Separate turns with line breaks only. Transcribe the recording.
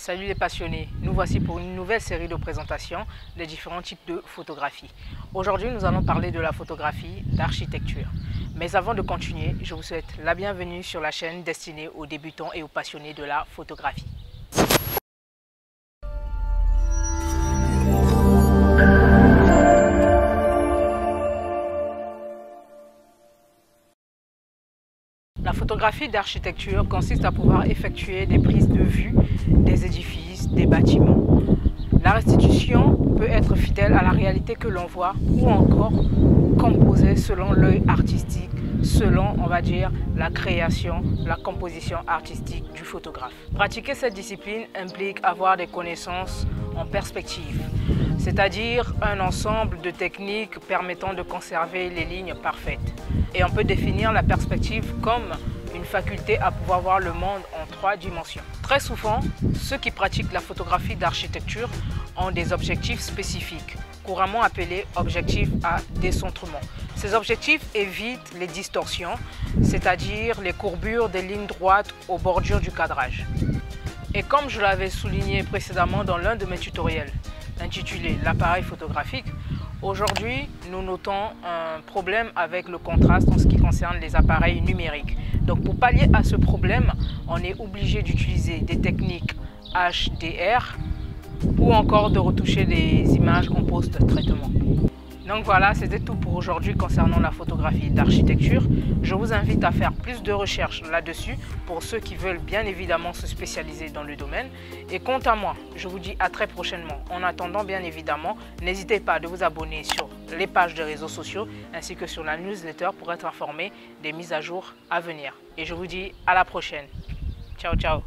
Salut les passionnés, nous voici pour une nouvelle série de présentations des différents types de photographie. Aujourd'hui, nous allons parler de la photographie d'architecture. Mais avant de continuer, je vous souhaite la bienvenue sur la chaîne destinée aux débutants et aux passionnés de la photographie. La photographie d'architecture consiste à pouvoir effectuer des prises de vue des édifices, des bâtiments. La restitution peut être fidèle à la réalité que l'on voit ou encore composée selon l'œil artistique, selon, on va dire, la création, la composition artistique du photographe. Pratiquer cette discipline implique avoir des connaissances en perspective, c'est-à-dire un ensemble de techniques permettant de conserver les lignes parfaites. Et on peut définir la perspective comme une faculté à pouvoir voir le monde en 3 dimensions. Très souvent, ceux qui pratiquent la photographie d'architecture ont des objectifs spécifiques, couramment appelés objectifs à décentrement. Ces objectifs évitent les distorsions, c'est-à-dire les courbures des lignes droites aux bordures du cadrage. Et comme je l'avais souligné précédemment dans l'un de mes tutoriels intitulé « L'appareil photographique », aujourd'hui, nous notons un problème avec le contraste en ce qui concerne les appareils numériques. Donc pour pallier à ce problème, on est obligé d'utiliser des techniques HDR ou encore de retoucher des images en post-traitement. Donc voilà, c'était tout pour aujourd'hui concernant la photographie d'architecture. Je vous invite à faire plus de recherches là-dessus pour ceux qui veulent bien évidemment se spécialiser dans le domaine. Et quant à moi, je vous dis à très prochainement. En attendant, bien évidemment, n'hésitez pas à vous abonner sur les pages de réseaux sociaux ainsi que sur la newsletter pour être informé des mises à jour à venir. Et je vous dis à la prochaine. Ciao, ciao.